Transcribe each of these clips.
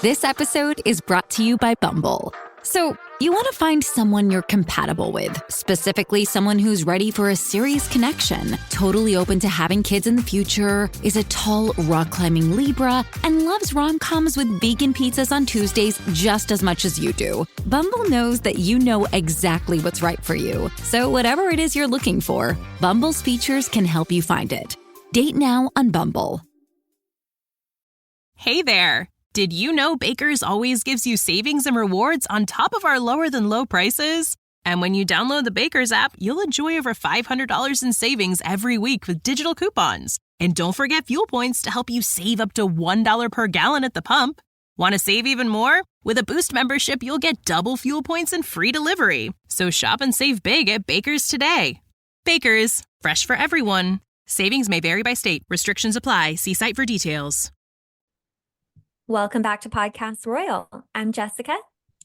This episode is brought to you by Bumble. So, you want to find someone you're compatible with, specifically someone who's ready for a serious connection, totally open to having kids in the future, is a tall, rock-climbing Libra, and loves rom-coms with vegan pizzas on Tuesdays just as much as you do. Bumble knows that you know exactly what's right for you. So whatever it is you're looking for, Bumble's features can help you find it. Date now on Bumble. Hey there. Did you know Baker's always gives you savings and rewards on top of our lower than low prices? And when you download the Baker's app, you'll enjoy over $500 in savings every week with digital coupons. And don't forget fuel points to help you save up to $1 per gallon at the pump. Want to save even more? With a Boost membership, you'll get double fuel points and free delivery. So shop and save big at Baker's today. Baker's, fresh for everyone. Savings may vary by state. Restrictions apply. See site for details. Welcome back to Podcast Royal. I'm Jessica.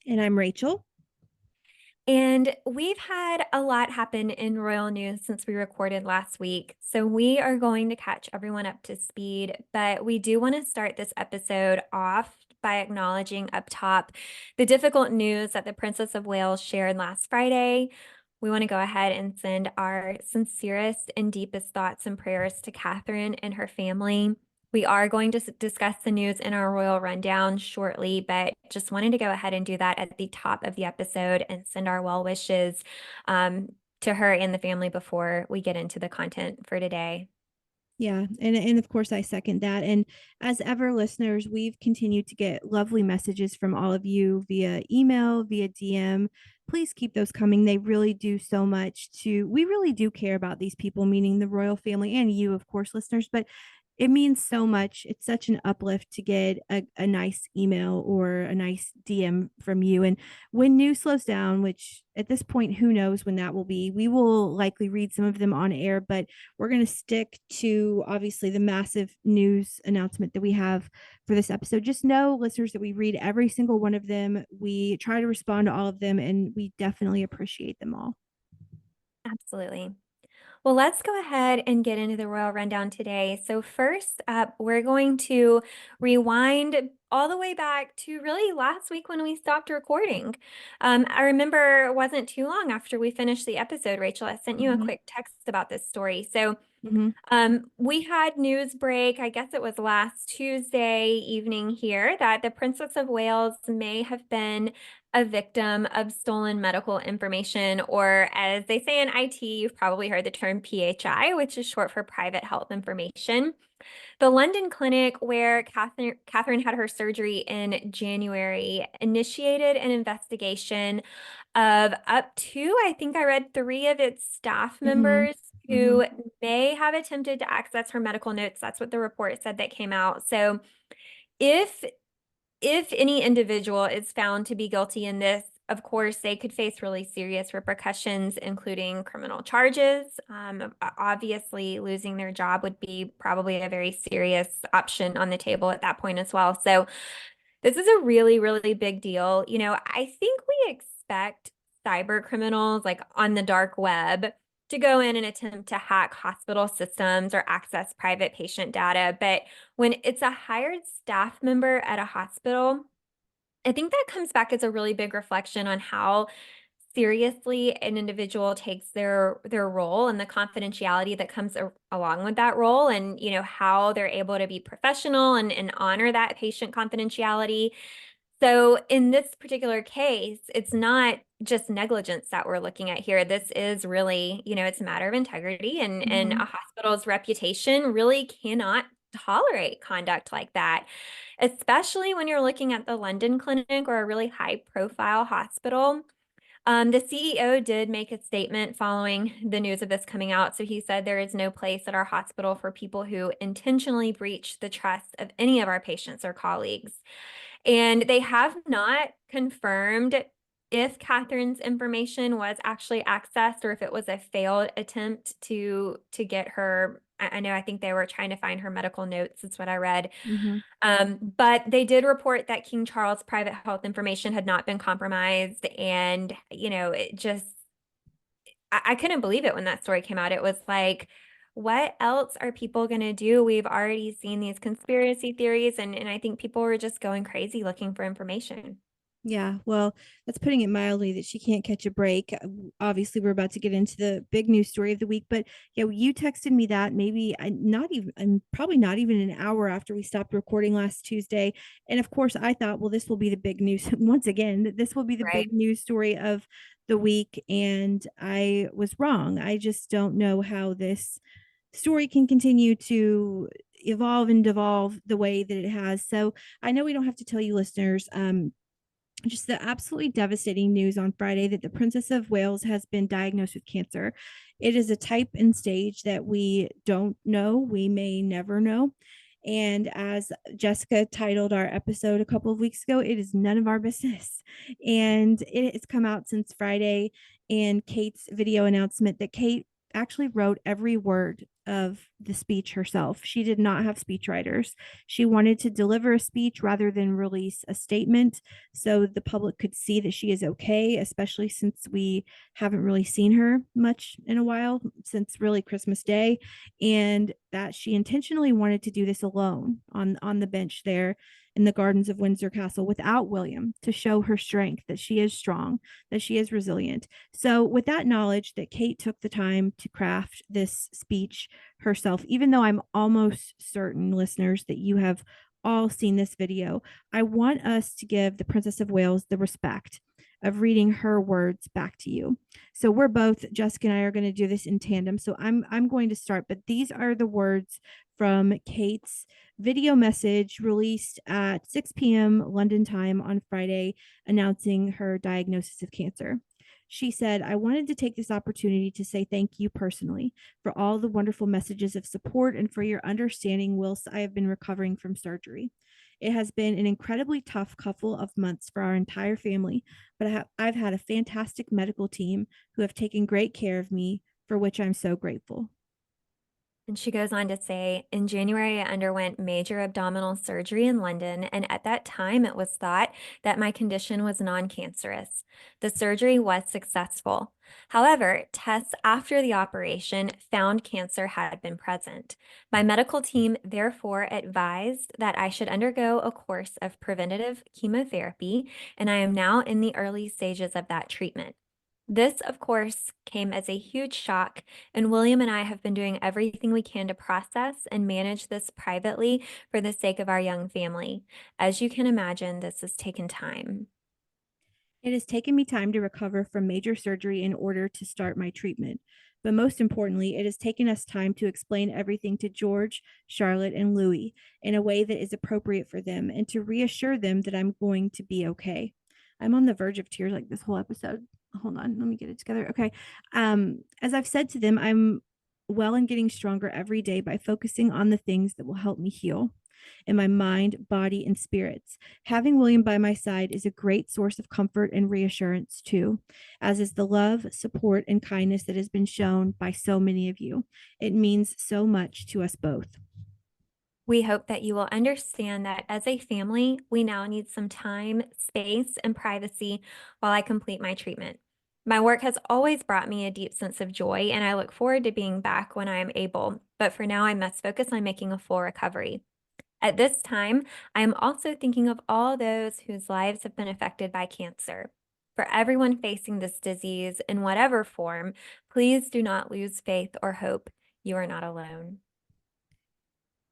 And I'm Rachel. And we've had a lot happen in royal news since we recorded last week. So we are going to catch everyone up to speed. But we do want to start this episode off by acknowledging up top the difficult news that the Princess of Wales shared last Friday. We want to go ahead and send our sincerest and deepest thoughts and prayers to Catherine and her family. We are going to discuss the news in our royal rundown shortly, but just wanted to go ahead and do that at the top of the episode and send our well wishes to her and the family before we get into the content for today. Yeah, and of course I second that. And as ever, listeners, we've continued to get lovely messages from all of you via email, via DM. Please keep those coming. They really do so much we really do care about these people, meaning the royal family and you, of course, listeners, but it means so much. It's such an uplift to get a nice email or a nice DM from you. And when news slows down, which at this point, who knows when that will be, we will likely read some of them on air, but we're going to stick to obviously the massive news announcement that we have for this episode. Just know, listeners, that we read every single one of them. We try to respond to all of them, and we definitely appreciate them all. Absolutely. Well, let's go ahead and get into the royal rundown today. So first up, we're going to rewind all the way back to really last week when we stopped recording. I remember it wasn't too long after we finished the episode, Rachel, I sent you a quick text about this story. So we had news break, I guess it was last Tuesday evening here, that the Princess of Wales may have been a victim of stolen medical information, or as they say in IT, you've probably heard the term PHI, which is short for private health information. The London clinic where Catherine had her surgery in January initiated an investigation of up to, I think I read 3 of its staff members who may have attempted to access her medical notes. That's what the report said that came out. So if any individual is found to be guilty in this, of course, they could face really serious repercussions, including criminal charges. Obviously, losing their job would be probably a very serious option on the table at that point as well. So this is a really, really big deal. You know, I think we expect cyber criminals like on the dark web to go in and attempt to hack hospital systems or access private patient data. But when it's a hired staff member at a hospital, I think that comes back as a really big reflection on how seriously an individual takes their role and the confidentiality that comes along with that role, and you know how they're able to be professional and honor that patient confidentiality. So in this particular case, it's not just negligence that we're looking at here. This is really, you know, it's a matter of integrity, and a hospital's reputation really cannot tolerate conduct like that, especially when you're looking at the London clinic or a really high profile hospital. The CEO did make a statement following the news of this coming out. So he said there is no place at our hospital for people who intentionally breach the trust of any of our patients or colleagues. And they have not confirmed if Catherine's information was actually accessed or if it was a failed attempt to get her. I think they were trying to find her medical notes. That's what I read. But they did report that King Charles' private health information had not been compromised. And, you know, it just, I couldn't believe it when that story came out. It was like, what else are people going to do? We've already seen these conspiracy theories, and I think people were just going crazy looking for information. Yeah, well, that's putting it mildly that she can't catch a break. Obviously, we're about to get into the big news story of the week, but yeah, you texted me that maybe not even, and probably not even an hour after we stopped recording last Tuesday. And of course, I thought, well, this will be the big news once again, that this will be the Right. big news story of the week. And I was wrong. I just don't know how this story can continue to evolve and devolve the way that it has. So I know we don't have to tell you listeners, just the absolutely devastating news on Friday that the Princess of Wales has been diagnosed with cancer. It is a type and stage that we don't know. We may never know. And as Jessica titled our episode a couple of weeks ago, it is none of our business. And it has come out since Friday. And Kate's video announcement that Kate actually wrote every word of the speech herself. She did not have speechwriters. She wanted to deliver a speech rather than release a statement so the public could see that she is okay, especially since we haven't really seen her much in a while, since really Christmas Day, and that she intentionally wanted to do this alone on the bench there in the gardens of Windsor Castle without William, to show her strength, that she is strong, that she is resilient. So with that knowledge that Kate took the time to craft this speech herself, even though I'm almost certain, listeners, that you have all seen this video, I want us to give the Princess of Wales the respect of reading her words back to you. So we're both, Jessica and I are going to do this in tandem. So I'm going to start, but these are the words from Kate's video message released at 6 p.m. London time on Friday, announcing her diagnosis of cancer. She said, "I wanted to take this opportunity to say thank you personally for all the wonderful messages of support and for your understanding whilst I have been recovering from surgery. It has been an incredibly tough couple of months for our entire family, but I've had a fantastic medical team who have taken great care of me, for which I'm so grateful." And she goes on to say, in January, I underwent major abdominal surgery in London, and at that time, it was thought that my condition was non-cancerous. The surgery was successful. However, tests after the operation found cancer had been present. My medical team therefore advised that I should undergo a course of preventative chemotherapy, and I am now in the early stages of that treatment. This, of course, came as a huge shock, and William and I have been doing everything we can to process and manage this privately for the sake of our young family. As you can imagine, this has taken time. It has taken me time to recover from major surgery in order to start my treatment. But most importantly, it has taken us time to explain everything to George, Charlotte, and Louis in a way that is appropriate for them and to reassure them that I'm going to be okay. I'm on the verge of tears like this whole episode. Hold on, let me get it together. Okay. As I've said to them, I'm well and getting stronger every day by focusing on the things that will help me heal in my mind, body, and spirits. Having William by my side is a great source of comfort and reassurance, too, as is the love, support, and kindness that has been shown by so many of you. It means so much to us both. We hope that you will understand that as a family, we now need some time, space, and privacy while I complete my treatment. My work has always brought me a deep sense of joy, and I look forward to being back when I am able. But for now, I must focus on making a full recovery. At this time, I am also thinking of all those whose lives have been affected by cancer. For everyone facing this disease in whatever form, please do not lose faith or hope. You are not alone.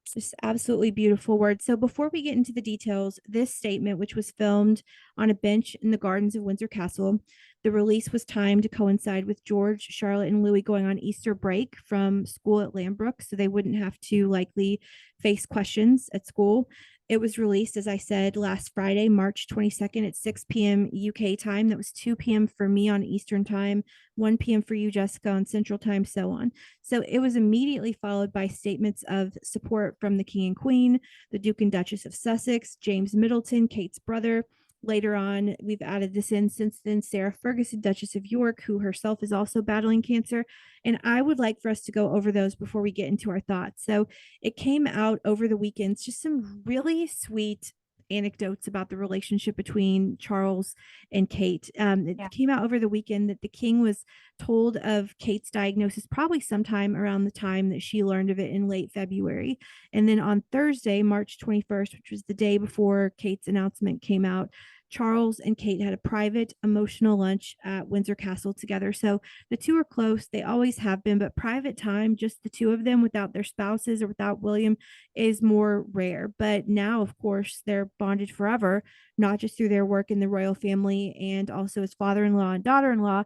Just absolutely beautiful words. So before we get into the details, this statement, which was filmed on a bench in the gardens of Windsor Castle, the release was timed to coincide with George, Charlotte, and Louis going on Easter break from school at Lambrook, so they wouldn't have to likely face questions at school. It was released, as I said, last Friday, March 22nd at 6 p.m. UK time. That was 2 p.m. for me on Eastern time, 1 p.m. for you, Jessica, on Central time, so on. So it was immediately followed by statements of support from the King and Queen, the Duke and Duchess of Sussex, James Middleton, Kate's brother. Later on, we've added this in since then, Sarah Ferguson, Duchess of York, who herself is also battling cancer. And I would like for us to go over those before we get into our thoughts. So it came out over the weekends, just some really sweet anecdotes about the relationship between Charles and Kate. It Yeah. came out over the weekend that the king was told of Kate's diagnosis probably sometime around the time that she learned of it in late February. And then on Thursday, March 21st, which was the day before Kate's announcement came out, Charles and Kate had a private emotional lunch at Windsor Castle together. So the two are close. They always have been, but private time, just the two of them without their spouses or without William, is more rare. But now, of course, they're bonded forever, not just through their work in the royal family and also as father-in-law and daughter-in-law,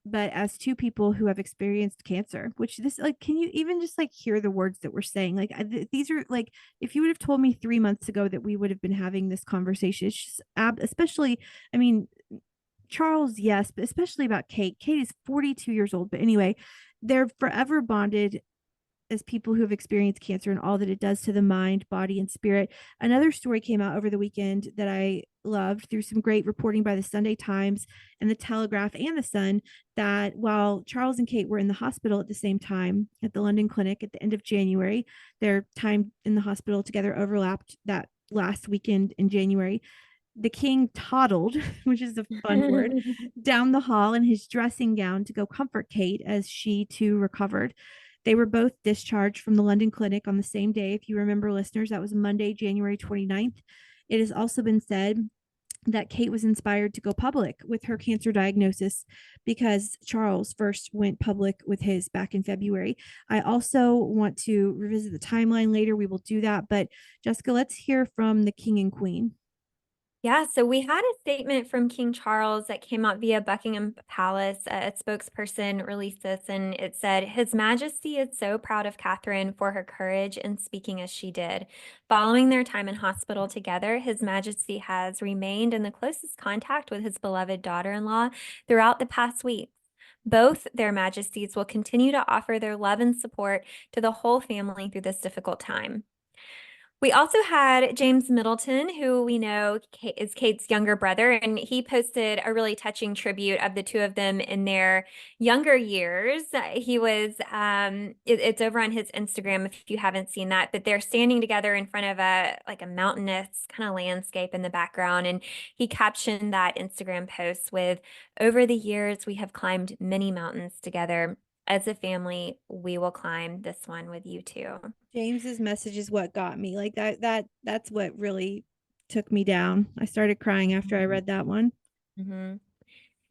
but as two people who have experienced cancer. Which this, like, can you even just like hear the words that we're saying? Like these are like, if you would have told me 3 months ago that we would have been having this conversation, it's just especially, I mean, Charles, yes, but especially about Kate. Kate is 42 years old, but anyway, they're forever bonded as people who have experienced cancer and all that it does to the mind, body, and spirit. Another story came out over the weekend that I loved through some great reporting by the Sunday Times and the Telegraph and the Sun, that while Charles and Kate were in the hospital at the same time at the London clinic at the end of January, their time in the hospital together overlapped that last weekend in January. The king toddled, which is a fun word, down the hall in his dressing gown to go comfort Kate as she too recovered. They were both discharged from the London clinic on the same day. If you remember, listeners, that was Monday, January 29th. It has also been said that Kate was inspired to go public with her cancer diagnosis because Charles first went public with his back in February. I also want to revisit the timeline later. We will do that. But Jessica, let's hear from the king and queen. Yeah, so we had a statement from King Charles that came out via Buckingham Palace. A spokesperson released this, and it said, His Majesty is so proud of Catherine for her courage in speaking as she did. Following their time in hospital together, His Majesty has remained in the closest contact with his beloved daughter-in-law throughout the past weeks. Both their majesties will continue to offer their love and support to the whole family through this difficult time. We also had James Middleton, who we know is Kate's younger brother, and he posted a really touching tribute of the two of them in their younger years. He was, it's over on his Instagram if you haven't seen that, but they're standing together in front of a mountainous kind of landscape in the background. And he captioned that Instagram post with, Over the years, we have climbed many mountains together. As a family, we will climb this one with you too. James's message is what got me. Like that's what really took me down. I started crying after I read that one. Mm-hmm.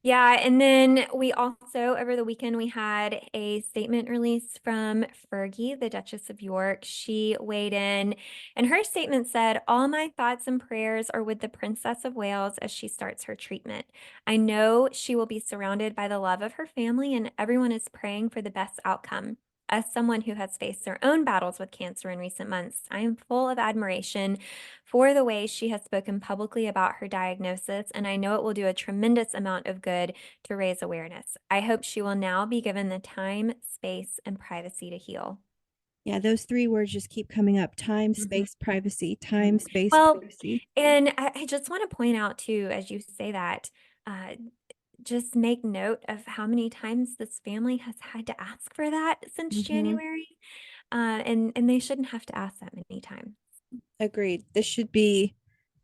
Yeah, and then we also, over the weekend, we had a statement released from Fergie, the Duchess of York. She weighed in, and her statement said, All my thoughts and prayers are with the Princess of Wales as she starts her treatment. I know she will be surrounded by the love of her family, and everyone is praying for the best outcome. As someone who has faced their own battles with cancer in recent months, I am full of admiration for the way she has spoken publicly about her diagnosis, and I know it will do a tremendous amount of good to raise awareness. I hope she will now be given the time, space, and privacy to heal. Yeah, those three words just keep coming up: time, space, privacy, time, space, Well, privacy. and I just want to point out too, as you say that, just make note of how many times this family has had to ask for that since January. And they shouldn't have to ask that many times. Agreed. This should be,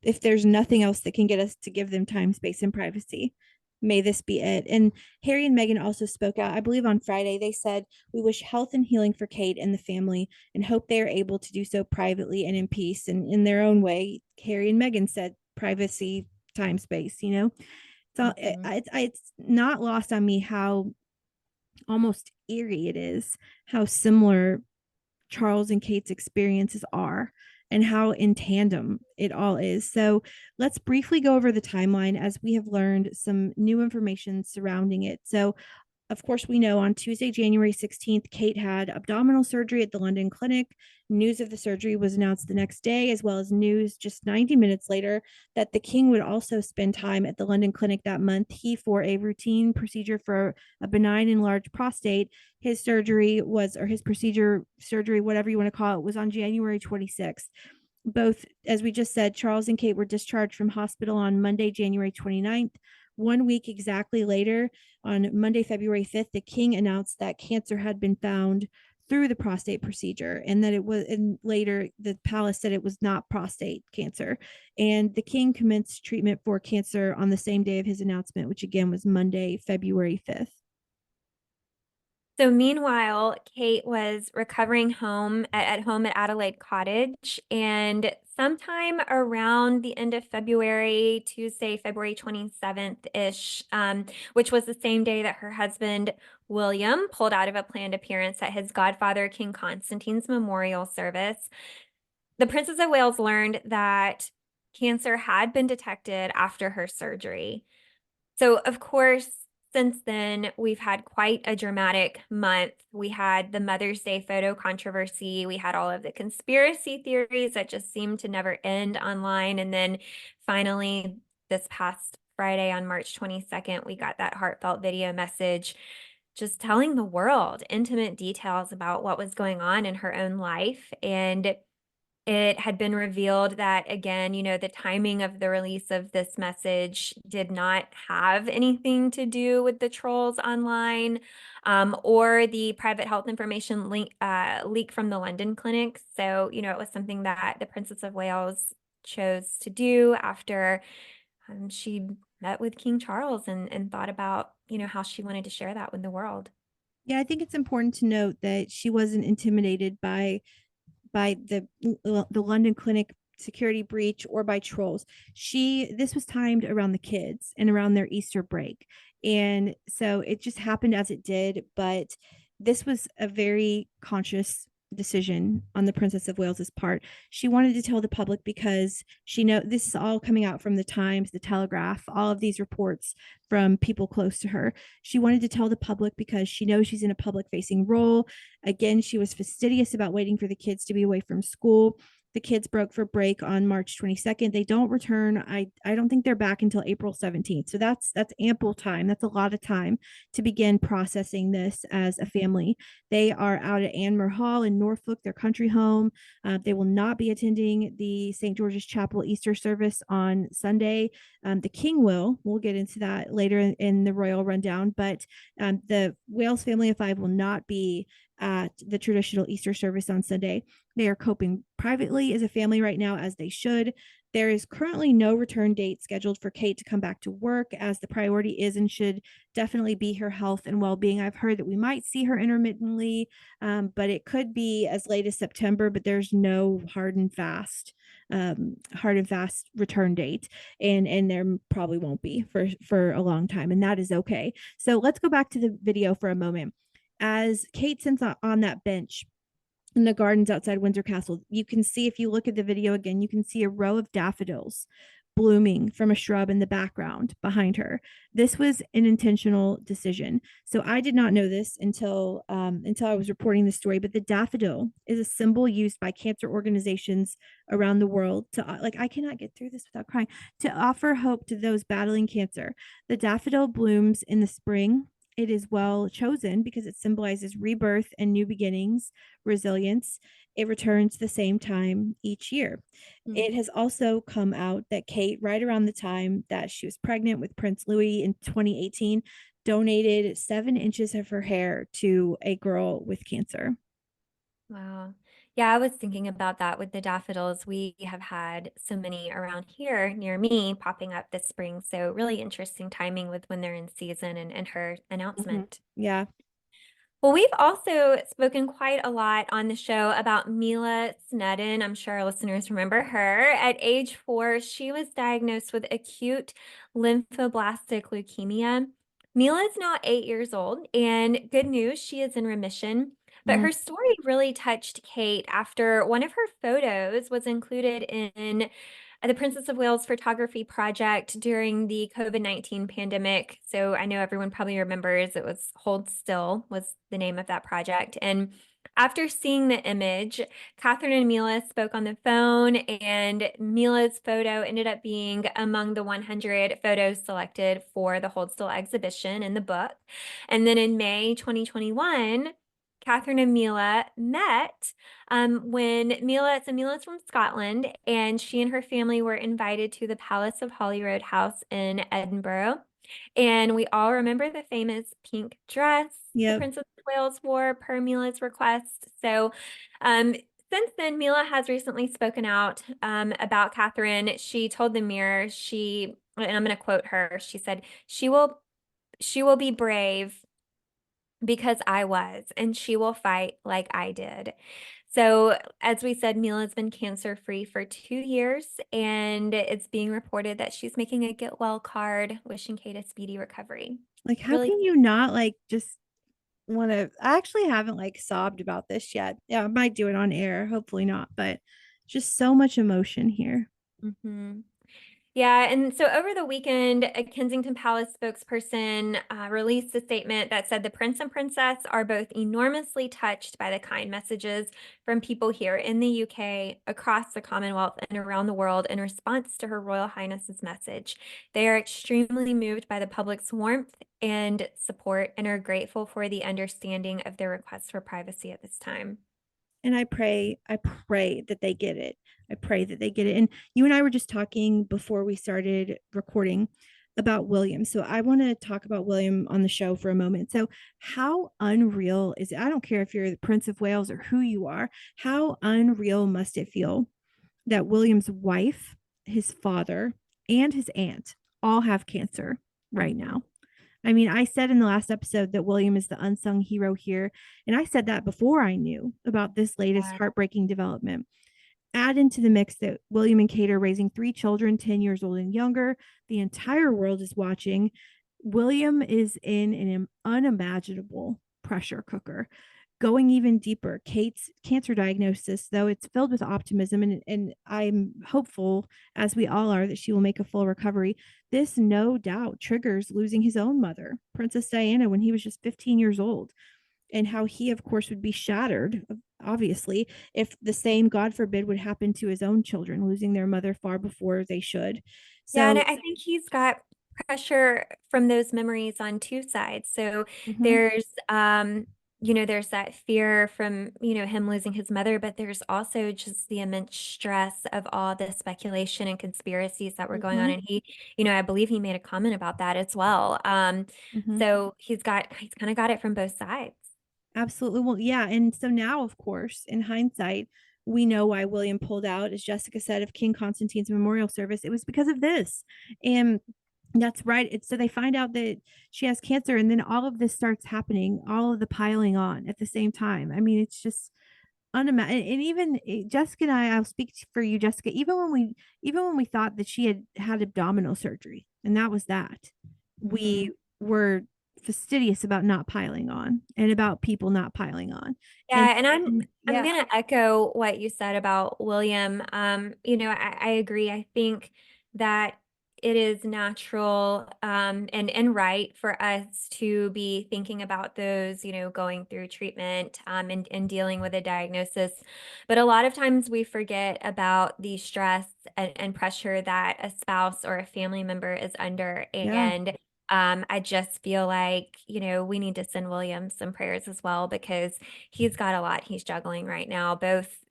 if there's nothing else that can get us to give them time, space, and privacy, may this be it. And Harry and Meghan also spoke out, I believe on Friday. They said, We wish health and healing for Kate and the family and hope they are able to do so privately and in peace. And in their own way, Harry and Meghan said privacy, time, space, you know? So it's not lost on me how almost eerie it is, how similar Charles and Kate's experiences are and how in tandem it all is. So let's briefly go over the timeline as we have learned some new information surrounding it. So of course, we know on Tuesday, January 16th, Kate had abdominal surgery at the London clinic. News of the surgery was announced the next day, as well as news just 90 minutes later that the king would also spend time at the London clinic that month. He, for a routine procedure for a benign enlarged prostate, his surgery was, or his procedure, surgery, whatever you want to call it, was on January 26th. Both, as we just said, Charles and Kate were discharged from hospital on Monday, January 29th. 1 week exactly later, on Monday, February 5th, the king announced that cancer had been found through the prostate procedure, and that it was, and later the palace said it was not prostate cancer. And the king commenced treatment for cancer on the same day of his announcement, which again was Monday, February 5th. So meanwhile, Kate was recovering at home at Adelaide Cottage, and sometime around the end of February, Tuesday, February 27th-ish, which was the same day that her husband William pulled out of a planned appearance at his godfather King Constantine's memorial service, the Princess of Wales learned that cancer had been detected after her surgery. So, of course, since then, we've had quite a dramatic month. We had the Mother's Day photo controversy. We had all of the conspiracy theories that just seemed to never end online. And then finally, this past Friday on March 22nd, we got that heartfelt video message just telling the world intimate details about what was going on in her own life. And it had been revealed that, again, the timing of the release of this message did not have anything to do with the trolls online, or the private health information leak from the London clinic. So, it was something that the Princess of Wales chose to do after she met with King Charles and thought about, how she wanted to share that with the world. Yeah, I think it's important to note that she wasn't intimidated by the London clinic security breach or by trolls. This was timed around the kids and around their Easter break. And so it just happened as it did, but this was a very conscious decision on the Princess of Wales's part. She wanted to tell the public because this is all coming out from the Times, the Telegraph, all of these reports from people close to her. She wanted to tell the public because she knows she's in a public facing role. Again, she was fastidious about waiting for the kids to be away from school. The kids broke for break on March 22nd. They don't return. I don't think they're back until April 17th. So that's ample time. That's a lot of time to begin processing this as a family. They are out at Anmer Hall in Norfolk, their country home. They will not be attending the St. George's Chapel Easter service on Sunday. The king will. We'll get into that later in the royal rundown. But the Wales family of five will not be at the traditional Easter service on Sunday. They are coping privately as a family right now, as they should. There is currently no return date scheduled for Kate to come back to work, as the priority is and should definitely be her health and well-being. I've heard that we might see her intermittently, but it could be as late as September, but there's no hard and fast return date, and there probably won't be for a long time, and that is okay. So let's go back to the video for a moment. As Kate sits on that bench in the gardens outside Windsor Castle, you can see, if you look at the video again, you can see a row of daffodils blooming from a shrub in the background behind her. This was an intentional decision. So I did not know this until I was reporting this story, but the daffodil is a symbol used by cancer organizations around the world to, I cannot get through this without crying, to offer hope to those battling cancer. The daffodil blooms in the spring. It is well chosen because it symbolizes rebirth and new beginnings, resilience. It returns the same time each year. It has also come out that Kate, right around the time that she was pregnant with Prince Louis in 2018, donated 7 inches of her hair to a girl with cancer. Wow. Yeah, I was thinking about that with the daffodils. We have had so many around here near me popping up this spring. So really interesting timing with when they're in season and her announcement. Yeah. Well, we've also spoken quite a lot on the show about Mila Snedden. I'm sure our listeners remember her. At age 4, she was diagnosed with acute lymphoblastic leukemia. Mila is now 8 years old, and good news, she is in remission. But her story really touched Kate after one of her photos was included in the Princess of Wales photography project during the COVID-19 pandemic. So I know everyone probably remembers it was Hold Still was the name of that project. And after seeing the image, Catherine and Mila spoke on the phone, and Mila's photo ended up being among the 100 photos selected for the Hold Still exhibition in the book. And then in May 2021, Catherine and Mila met when Mila's from Scotland, and she and her family were invited to the Palace of Holyrood House in Edinburgh. And we all remember the famous pink dress the Yep. Princess of Wales wore per Mila's request. So, um, since then, Mila has recently spoken out about Catherine. She told the Mirror, and I'm going to quote her. She said, she will be brave because I was, and she will fight like I did." So, as we said, Mila's been cancer free for 2 years, and it's being reported that she's making a get well card, wishing Kate a speedy recovery. Like, how Really, can you not like just want to? I actually haven't like sobbed about this yet. Yeah, I might do it on air. Hopefully not, but just so much emotion here. mhm. Yeah, and so over the weekend, a Kensington Palace spokesperson released a statement that said the prince and princess are both enormously touched by the kind messages from people here in the UK, across the Commonwealth, and around the world in response to Her Royal Highness's message. They are extremely moved by the public's warmth and support and are grateful for the understanding of their requests for privacy at this time. And I pray that they get it. I pray that they get it. And you and I were just talking before we started recording about William. So I want to talk about William on the show for a moment. So how unreal is it? I don't care if you're the Prince of Wales or who you are. How unreal must it feel that William's wife, his father, and his aunt all have cancer right now? I mean, I said in the last episode that William is the unsung hero here. And I said that before I knew about this latest Yeah. heartbreaking development. Add into the mix that William and Kate are raising 3 children, 10 years old and younger. The entire world is watching. William is in an unimaginable pressure cooker. Going even deeper, Kate's cancer diagnosis, though it's filled with optimism, and I'm hopeful, as we all are, that she will make a full recovery. This no doubt triggers losing his own mother, Princess Diana, when he was just 15 years old, and how he, of course, would be shattered, obviously, if the same, God forbid, would happen to his own children, losing their mother far before they should. Yeah, and So, I think he's got pressure from those memories on two sides. So mhm, there's there's that fear from, him losing his mother, but there's also just the immense stress of all the speculation and conspiracies that were going on. mhm, And he, I believe he made a comment about that as well. mhm. So he's kind of got it from both sides. Absolutely. Well, yeah. And so now, of course, in hindsight, we know why William pulled out, as Jessica said, of King Constantine's memorial service. It was because of this. And that's right. It's so they find out that she has cancer, and then all of this starts happening, all of the piling on at the same time. I mean, it's just unimaginable. And even Jessica and I'll speak for you, Jessica, even when we thought that she had had abdominal surgery, and that was that, we Mhm. were fastidious about not piling on and about people not piling on. And Yeah, and I'm yeah, gonna echo what you said about William. I agree. I think that it is natural and right for us to be thinking about those, going through treatment and dealing with a diagnosis. But a lot of times we forget about the stress and pressure that a spouse or a family member is under. yeah. And I just feel like, we need to send William some prayers as well, because he's got a lot he's juggling right now, both,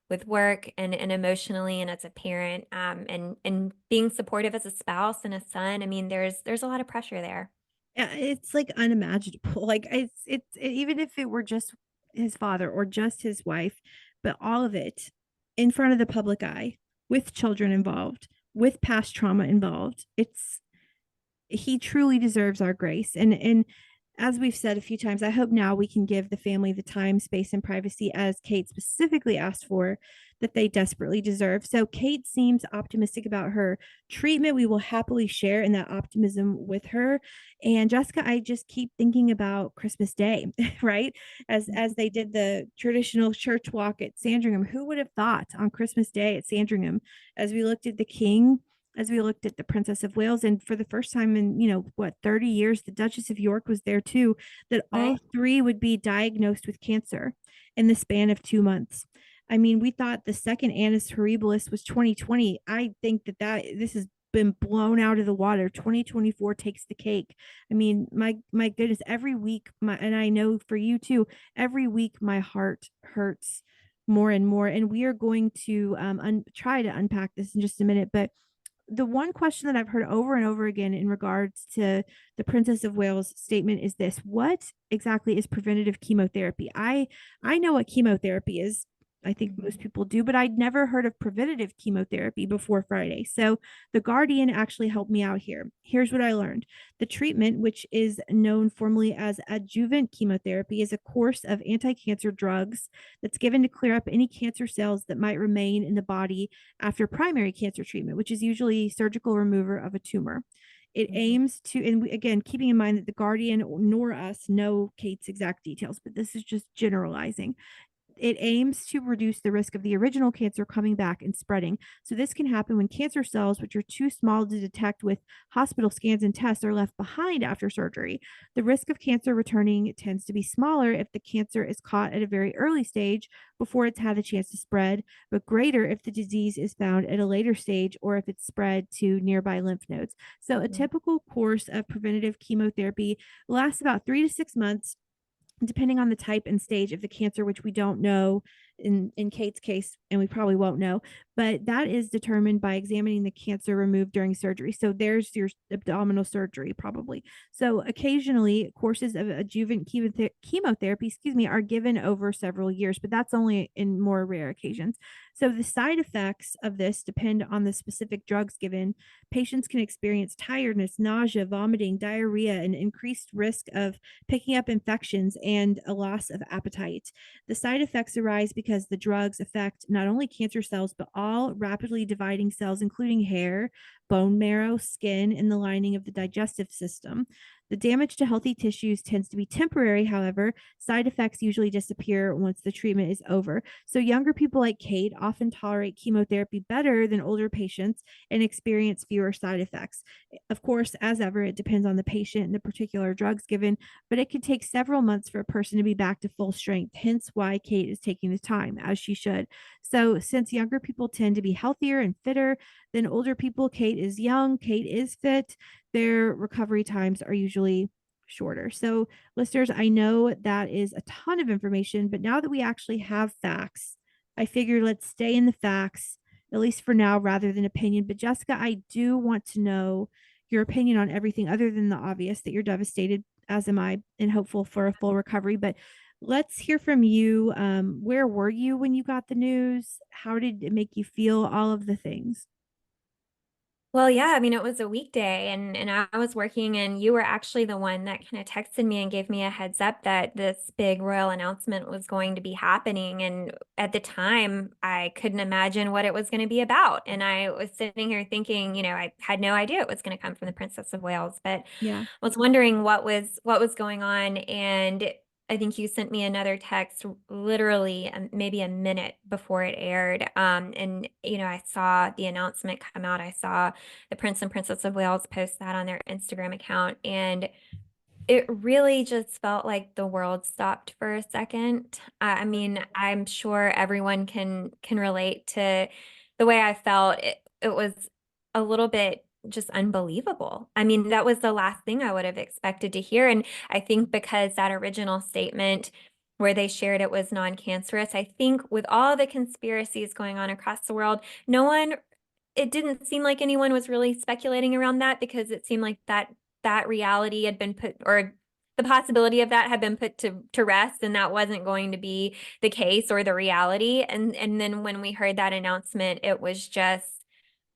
with work and emotionally and as a parent, and being supportive as a spouse and a son. I mean, there's a lot of pressure there. Yeah, it's like unimaginable. Like even if it were just his father or just his wife, but all of it in front of the public eye, with children involved, with past trauma involved. It's He truly deserves our grace. And as we've said a few times, I hope now we can give the family the time, space, and privacy, as Kate specifically asked for, that they desperately deserve. So Kate seems optimistic about her treatment. We will happily share in that optimism with her. And Jessica, I just keep thinking about Christmas Day, right? As they did the traditional church walk at Sandringham. Who would have thought on Christmas Day at Sandringham, as we looked at the king, as we looked at the Princess of Wales, and for the first time in, 30 years, the Duchess of York was there too, that all Right. three would be diagnosed with cancer in the span of 2 months. I mean, we thought the second Annus Horribilis was 2020. I think that this has been blown out of the water. 2024 takes the cake. I mean, my goodness, every week, and I know for you too, every week my heart hurts more and more. And we are going to try to unpack this in just a minute, but the one question that I've heard over and over again in regards to the Princess of Wales statement is this: what exactly is preventative chemotherapy? I know what chemotherapy is. I think most people do, but I'd never heard of preventative chemotherapy before Friday. So the Guardian actually helped me out here. Here's what I learned. The treatment, which is known formally as adjuvant chemotherapy, is a course of anti-cancer drugs that's given to clear up any cancer cells that might remain in the body after primary cancer treatment, which is usually surgical removal of a tumor. It aims to, and again, keeping in mind that the Guardian nor us know Kate's exact details, but this is just generalizing. It aims to reduce the risk of the original cancer coming back and spreading. So this can happen when cancer cells, which are too small to detect with hospital scans and tests, are left behind after surgery. The risk of cancer returning tends to be smaller if the cancer is caught at a very early stage before it's had a chance to spread, but greater if the disease is found at a later stage or if it's spread to nearby lymph nodes. So a typical course of preventative chemotherapy lasts about 3 to 6 months, depending on the type and stage of the cancer, which we don't know in Kate's case, and we probably won't know, but that is determined by examining the cancer removed during surgery. So there's your abdominal surgery, probably. So occasionally, courses of adjuvant chemotherapy, are given over several years, but that's only in more rare occasions. So the side effects of this depend on the specific drugs given. Patients can experience tiredness, nausea, vomiting, diarrhea, and increased risk of picking up infections and a loss of appetite. The side effects arise because the drugs affect not only cancer cells, but all rapidly dividing cells, including hair, bone marrow, skin, and the lining of the digestive system. The damage to healthy tissues tends to be temporary. However, side effects usually disappear once the treatment is over. So younger people like Kate often tolerate chemotherapy better than older patients and experience fewer side effects. Of course, as ever, it depends on the patient and the particular drugs given, but it could take several months for a person to be back to full strength, hence why Kate is taking the time, as she should. So since younger people tend to be healthier and fitter than older people, Kate is young, Kate is fit, their recovery times are usually shorter. So, listeners, I know that is a ton of information, but now that we actually have facts, I figured let's stay in the facts, at least for now, rather than opinion. But, Jessica, I do want to know your opinion on everything other than the obvious that you're devastated, as am I, and hopeful for a full recovery. But let's hear from you. Where were you when you got the news? How did it make you feel? All of the things. Well, yeah, I mean, it was a weekday and I was working, and you were actually the one that kind of texted me and gave me a heads up that this big royal announcement was going to be happening. And at the time, I couldn't imagine what it was going to be about. And I was sitting here thinking, I had no idea it was going to come from the Princess of Wales, but Yeah. was wondering what was going on. And I think you sent me another text literally maybe a minute before it aired. And I saw the announcement come out. I saw the Prince and Princess of Wales post that on their Instagram account, and it really just felt like the world stopped for a second. I mean, I'm sure everyone can relate to the way I felt. It was a little bit just unbelievable. I mean, that was the last thing I would have expected to hear. And I think because that original statement where they shared it was non-cancerous, I think with all the conspiracies going on across the world, it didn't seem like anyone was really speculating around that, because it seemed like that reality had been put, or the possibility of that had been put to rest, and that wasn't going to be the case or the reality. And then when we heard that announcement, it was just,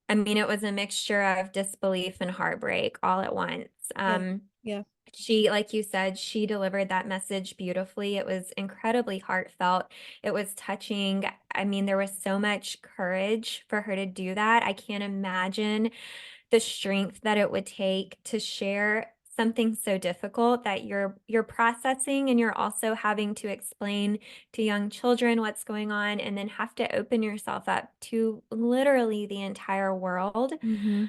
I mean, it was a mixture of disbelief and heartbreak all at once. Yeah. She, like you said, she delivered that message beautifully. It was incredibly heartfelt. It was touching. I mean, there was so much courage for her to do that. I can't imagine the strength that it would take to share something so difficult that you're processing, and you're also having to explain to young children what's going on, and then have to open yourself up to literally the entire world. Mm-hmm.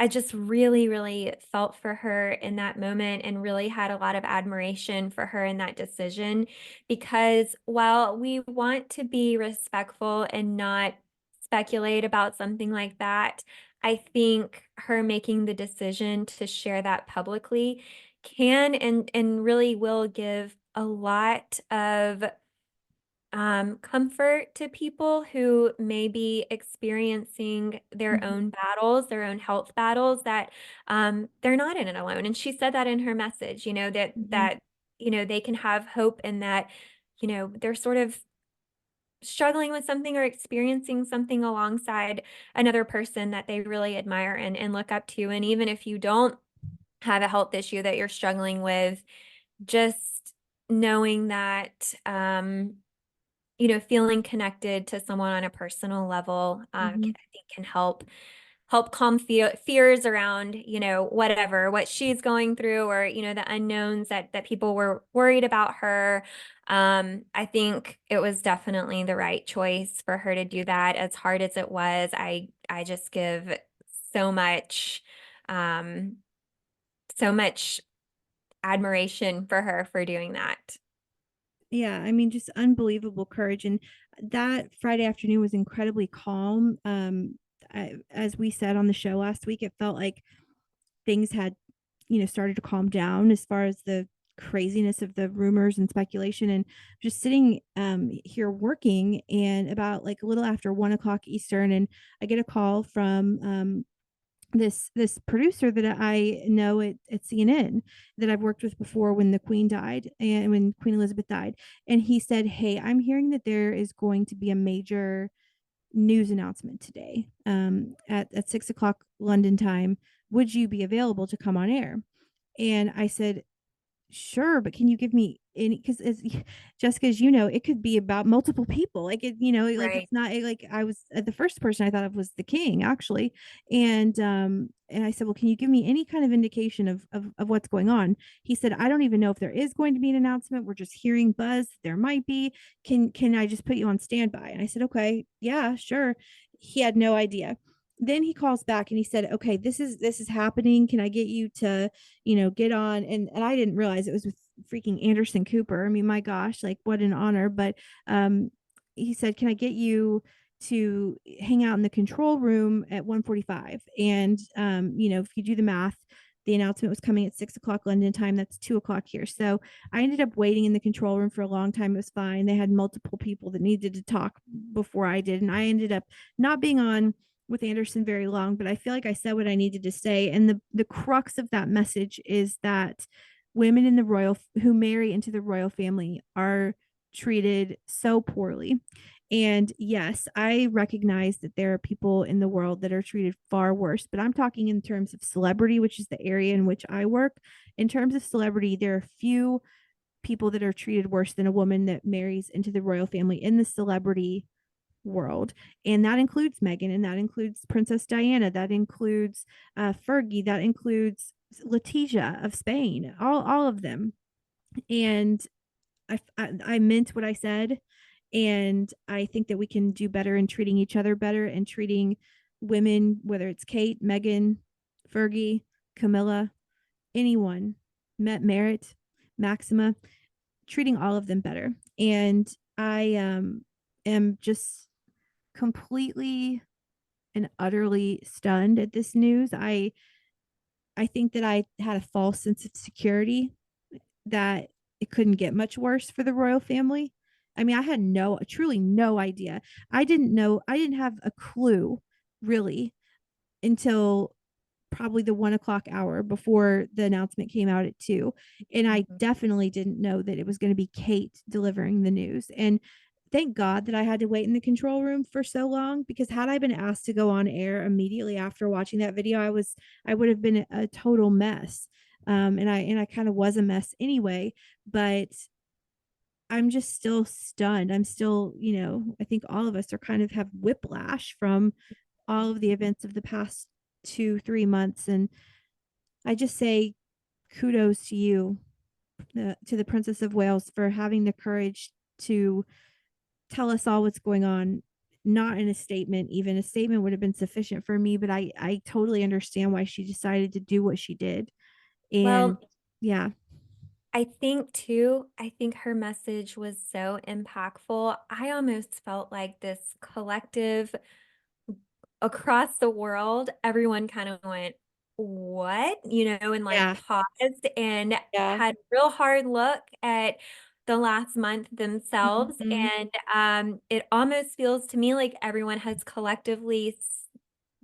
I just really, really felt for her in that moment, and really had a lot of admiration for her in that decision, because while we want to be respectful and not speculate about something like that, I think her making the decision to share that publicly can and really will give a lot of comfort to people who may be experiencing their Mhm. own battles, their own health battles, that they're not in it alone. And she said that in her message, Mhm. they can have hope in that, they're sort of struggling with something or experiencing something alongside another person that they really admire and look up to. And even if you don't have a health issue that you're struggling with, just knowing that, feeling connected to someone on a personal level, Mhm. I think can help calm fears around, what she's going through, or, the unknowns that people were worried about her. I think it was definitely the right choice for her to do that. As hard as it was, I just give so much, um, so much admiration for her for doing that. Yeah, I mean, just unbelievable courage. And that Friday afternoon was incredibly calm. As we said on the show last week, it felt like things had, started to calm down as far as the craziness of the rumors and speculation. And just sitting here working, and about like a little after 1 o'clock Eastern, and I get a call from this producer that I know at CNN, that I've worked with before when the Queen died and when Queen Elizabeth died. And he said, "Hey, I'm hearing that there is going to be a major news announcement today at 6 o'clock London time. Would you be available to come on air?" And I said, "Sure, but can you give me any?" Because as Jessica, as you know, it could be about multiple people. Like like Right. it's not like I was the first person I thought of was the king, actually. And I said, "Well, can you give me any kind of indication of what's going on?" He said, "I don't even know if there is going to be an announcement. We're just hearing buzz that there might be. Can I just put you on standby?" And I said, "Okay, yeah, sure." He had no idea. Then he calls back and he said, "Okay, this is happening. Can I get you to, get on?" And I didn't realize it was with freaking Anderson Cooper. I mean, my gosh, like what an honor. But he said, "Can I get you to hang out in the control room at 1:45?" And if you do the math, the announcement was coming at 6 o'clock London time. That's 2 o'clock here. So I ended up waiting in the control room for a long time. It was fine. They had multiple people that needed to talk before I did. And I ended up not being on with Anderson very long, but I feel like I said what I needed to say. And the crux of that message is that women in the royal who marry into the royal family are treated so poorly. And yes, I recognize that there are people in the world that are treated far worse, but I'm talking in terms of celebrity, which is the area in which I work. In terms of celebrity, there are few people that are treated worse than a woman that marries into the royal family in the celebrity world. And that includes Meghan, and that includes Princess Diana, that includes Fergie, that includes Letitia of Spain, all of them. And I meant what I said. And I think that we can do better in treating each other better, and treating women, whether it's Kate, Meghan, Fergie, Camilla, anyone, Merritt, Maxima, treating all of them better. And I am just completely and utterly stunned at this news. I think that I had a false sense of security that it couldn't get much worse for the royal family. I mean, I had truly no idea. I didn't have a clue really until probably the 1 o'clock hour before the announcement came out at 2. And I Mhm. definitely didn't know that it was going to be Kate delivering the news. And thank God that I had to wait in the control room for so long, because had I been asked to go on air immediately after watching that video, I would have been a total mess. And I kind of was a mess anyway, but I'm just still stunned. I'm still, I think all of us are kind of have whiplash from all of the events of the past 2, 3 months. And I just say kudos to you, to the Princess of Wales, for having the courage to tell us all what's going on. Not in a statement, even a statement would have been sufficient for me, but I totally understand why she decided to do what she did. And Well, yeah, I think her message was so impactful. I almost felt like this collective across the world, everyone kind of went, "What?" And like yeah, paused and yeah. had a real hard look at the last month themselves. Mhm. And it almost feels to me like everyone has collectively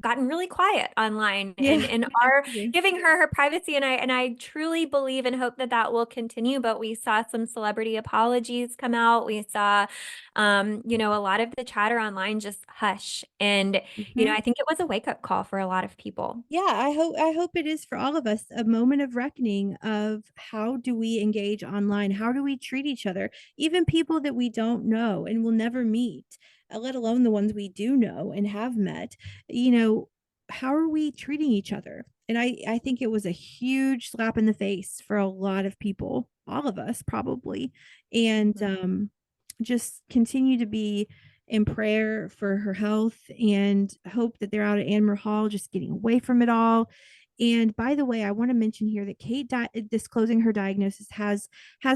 gotten really quiet online Yeah, and are absolutely. giving her privacy. And I truly believe and hope that that will continue. But we saw some celebrity apologies come out. We saw, a lot of the chatter online just hush. And, Mhm. I think it was a wake up call for a lot of people. Yeah, I hope it is for all of us a moment of reckoning of how do we engage online? How do we treat each other? Even people that we don't know and will never meet, let alone the ones we do know and have met. You know, how are we treating each other? And I think it was a huge slap in the face for a lot of people, all of us probably. And just continue to be in prayer for her health and hope that they're out at Anmer Hall, just getting away from it all. And by the way, I want to mention here that Kate disclosing her diagnosis has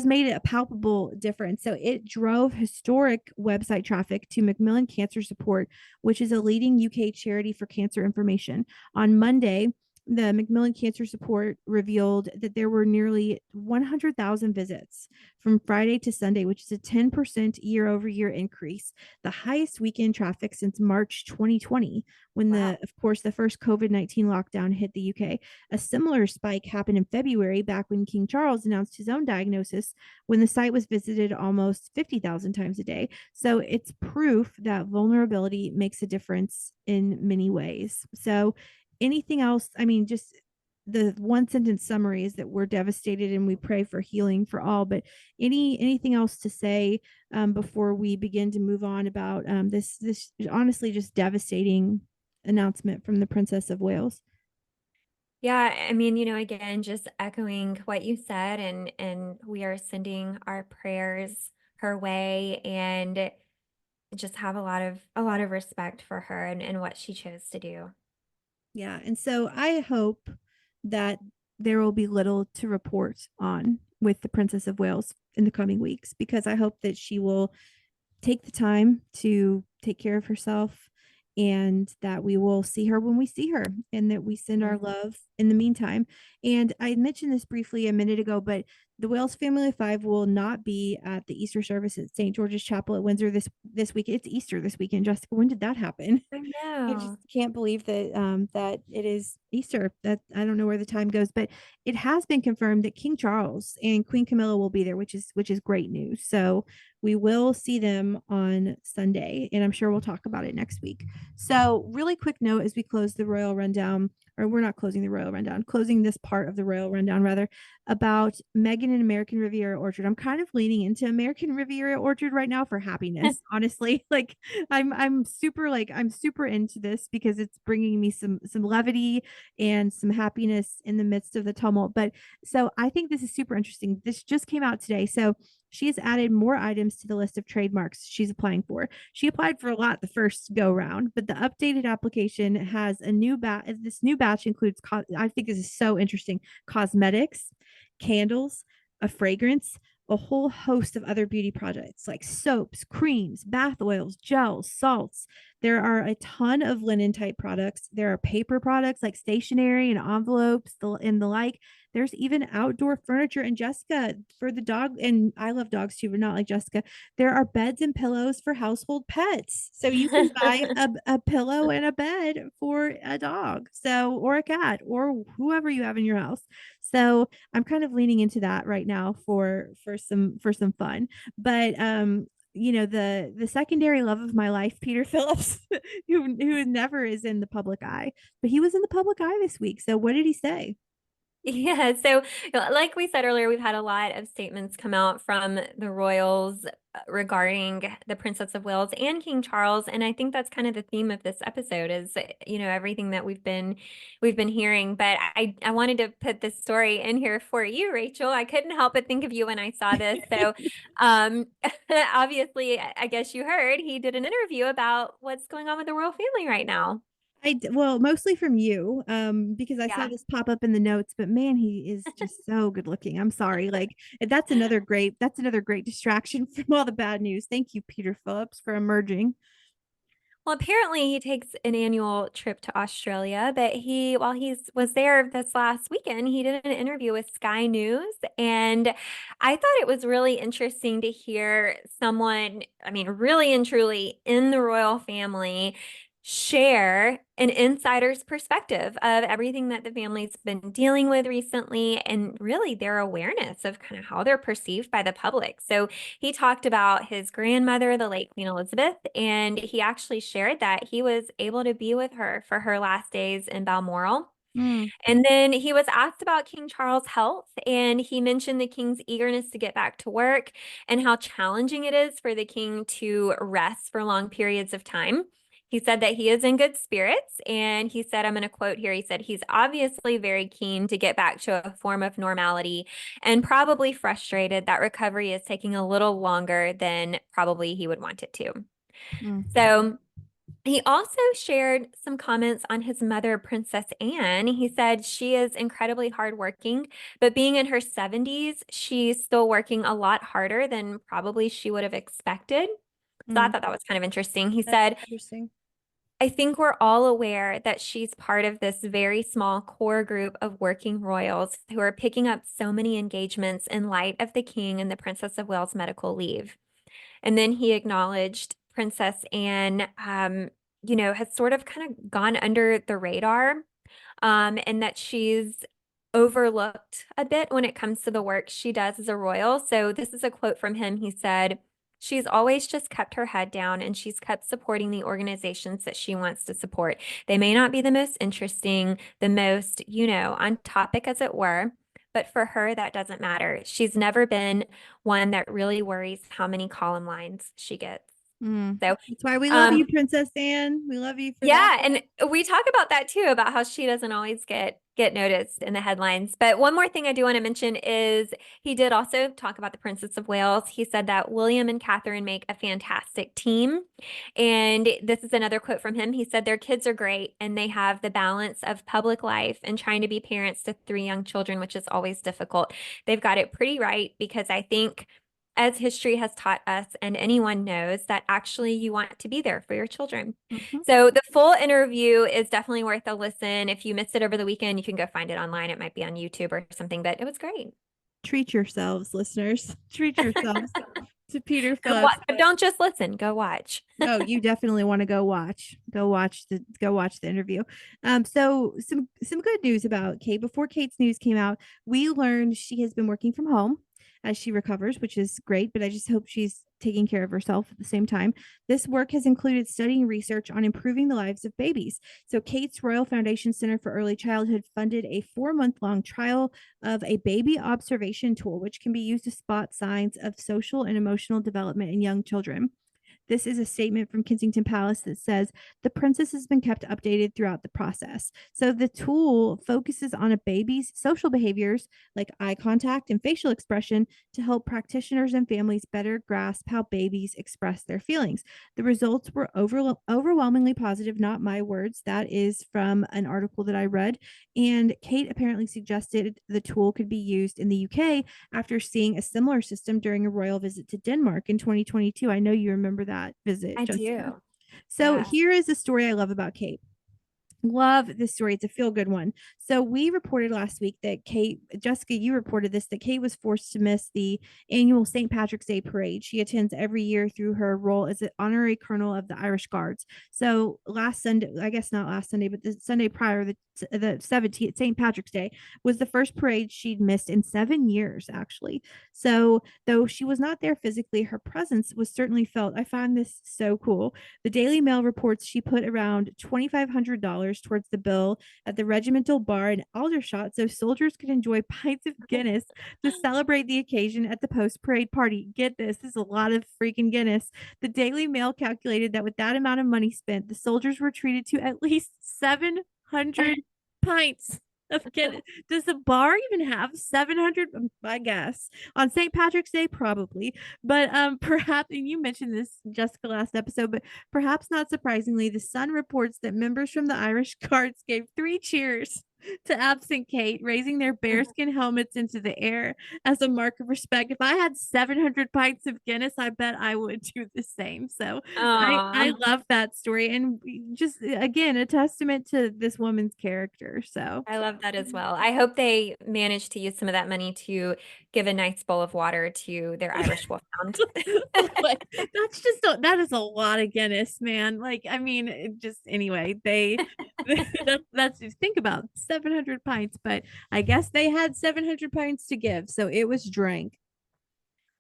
made it a palpable difference. So it drove historic website traffic to Macmillan Cancer Support, which is a leading UK charity for cancer information. On Monday, the Macmillan Cancer Support revealed that there were nearly 100,000 visits from Friday to Sunday, which is a 10% year over year increase, the highest weekend traffic since March 2020, when Wow. of course, the first COVID-19 lockdown hit the UK. A similar spike happened in February, back when King Charles announced his own diagnosis, when the site was visited almost 50,000 times a day. So it's proof that vulnerability makes a difference in many ways. So anything else? I mean, just the one sentence summary is that we're devastated and we pray for healing for all. But anything else to say before we begin to move on about this honestly just devastating announcement from the Princess of Wales? Yeah, I mean, again, just echoing what you said, and we are sending our prayers her way, and just have a lot of respect for her and what she chose to do. Yeah, and so I hope that there will be little to report on with the Princess of Wales in the coming weeks, because I hope that she will take the time to take care of herself, and that we will see her when we see her, and that we send our Mhm. love in the meantime. And I mentioned this briefly a minute ago, but the Wales family of five will not be at the Easter service at St. George's Chapel at Windsor this week. It's Easter this weekend. Jessica, when did that happen? I I just know. can't believe that that it is Easter. That I don't know where the time goes, but it has been confirmed that King Charles and Queen Camilla will be there, which is great news. So we will see them on Sunday, and I'm sure we'll talk about it next week. So, really quick note as we close the royal rundown, or we're not closing the royal rundown, closing this part of the royal rundown rather, about Meghan and American Riviera Orchard. I'm kind of leaning into American Riviera Orchard right now for happiness, honestly. Like I'm super into this because it's bringing me some levity and some happiness in the midst of the tumult. But so I think this is super interesting. This just came out today. So she has added more items to the list of trademarks she's applying for. She applied for a lot the first go round, but the updated application has a new batch. This new batch includes, I think this is so interesting, cosmetics, candles, a fragrance, a whole host of other beauty products like soaps, creams, bath oils, gels, salts. There are a ton of linen type products. There are paper products like stationery and envelopes and the like. There's even outdoor furniture. And Jessica, for the dog, and I love dogs too, but not like Jessica, there are beds and pillows for household pets. So you can buy a pillow and a bed for a dog, so, or a cat, or whoever you have in your house. So I'm kind of leaning into that right now for some fun. But the secondary love of my life, Peter Phillips, who never is in the public eye, but he was in the public eye this week. So what did he say? Yeah, so like we said earlier, we've had a lot of statements come out from the royals regarding the Princess of Wales and King Charles, and I think that's kind of the theme of this episode is everything that we've been hearing. But I wanted to put this story in here for you, Rachel. I couldn't help but think of you when I saw this. So um obviously, I guess you heard he did an interview about what's going on with the royal family right now. Well, mostly from you, because I saw Yeah. this pop up in the notes, but man, he is just so good looking. I'm sorry. Like that's another great distraction from all the bad news. Thank you, Peter Phillips, for emerging. Well, apparently he takes an annual trip to Australia, but while he was there this last weekend, he did an interview with Sky News, and I thought it was really interesting to hear someone, I mean, really and truly in the royal family share an insider's perspective of everything that the family's been dealing with recently and really their awareness of kind of how they're perceived by the public. So he talked about his grandmother, the late Queen Elizabeth, and he actually shared that he was able to be with her for her last days in Balmoral. Mm, And then he was asked about King Charles' health, and he mentioned the king's eagerness to get back to work and how challenging it is for the king to rest for long periods of time. He said that he is in good spirits, and he said, I'm going to quote here, he said, he's obviously very keen to get back to a form of normality and probably frustrated that recovery is taking a little longer than probably he would want it to. mm, So he also shared some comments on his mother, Princess Anne. He said she is incredibly hardworking, but being in her 70s, she's still working a lot harder than probably she would have expected. So I mm. thought that was kind of interesting. He That's said, interesting. I think we're all aware that she's part of this very small core group of working royals who are picking up so many engagements in light of the King and the Princess of Wales medical leave. And then he acknowledged Princess Anne, has sort of kind of gone under the radar, and that she's overlooked a bit when it comes to the work she does as a royal. So this is a quote from him. He said, she's always just kept her head down and she's kept supporting the organizations that she wants to support. They may not be the most interesting, the most, on topic as it were, but for her, that doesn't matter. She's never been one that really worries how many column lines she gets. Mm. So, That's why we love you, Princess Anne. We love you for that. yeah, and we talk about that too, about how she doesn't always get noticed in the headlines. But one more thing I do want to mention is he did also talk about the Princess of Wales. He said that William and Catherine make a fantastic team. And this is another quote from him. He said their kids are great and they have the balance of public life and trying to be parents to 3 young children, which is always difficult. They've got it pretty right because I think as history has taught us and anyone knows that actually you want to be there for your children. Mhm. So the full interview is definitely worth a listen. If you missed it over the weekend, you can go find it online. It might be on YouTube or something, but it was great. Treat yourselves, listeners. Treat yourselves to Peter Phillips. But don't just listen, go watch. No, you definitely want to go watch. Go watch the interview. So some good news about Kate. Before Kate's news came out, we learned she has been working from home as she recovers, which is great, but I just hope she's taking care of herself at the same time. This work has included studying research on improving the lives of babies. So Kate's Royal Foundation Center for Early Childhood funded a 4-month-long trial of a baby observation tool, which can be used to spot signs of social and emotional development in young children. This is a statement from Kensington Palace that says the princess has been kept updated throughout the process. So the tool focuses on a baby's social behaviors like eye contact and facial expression to help practitioners and families better grasp how babies express their feelings. The results were overwhelmingly positive, not my words. That is from an article that I read. And Kate apparently suggested the tool could be used in the UK after seeing a similar system during a royal visit to Denmark in 2022. I know you remember that visit, I Jessica. do. So Yeah. here is the story I love about Kate. Love this story. It's a feel good one. So we reported last week that Jessica, you reported this, that Kate was forced to miss the annual St. Patrick's Day parade. She attends every year through her role as an honorary colonel of the Irish Guards. So last Sunday, I guess not last Sunday, but the Sunday prior, the 17th, St. Patrick's Day, was the first parade she'd missed in 7 years, actually. So though she was not there physically, her presence was certainly felt. I find this so cool. The Daily Mail reports she put around $2,500 towards the bill at the regimental bar in Aldershot so soldiers could enjoy pints of Guinness to celebrate the occasion at the post-parade party. Get this is a lot of freaking Guinness. The Daily Mail calculated that with that amount of money spent, the soldiers were treated to at least 700 pints of Guinness. Does the bar even have 700? I guess on St. Patrick's Day, probably. But perhaps, and you mentioned this, Jessica, last episode, but perhaps not surprisingly, the Sun reports that members from the Irish Guards gave 3 cheers to absent Kate, raising their bearskin helmets into the air as a mark of respect. If I had 700 pints of Guinness, I bet I would do the same. So I Aw. love that story. And just again, a testament to this woman's character. So I love that as well. I hope they manage to use some of that money to give a nice bowl of water to their Irish wolfhound. like, that is a lot of Guinness, man. Like, I mean, just anyway, that's just think about 700 pints, but I guess they had 700 pints to give, so it was drank.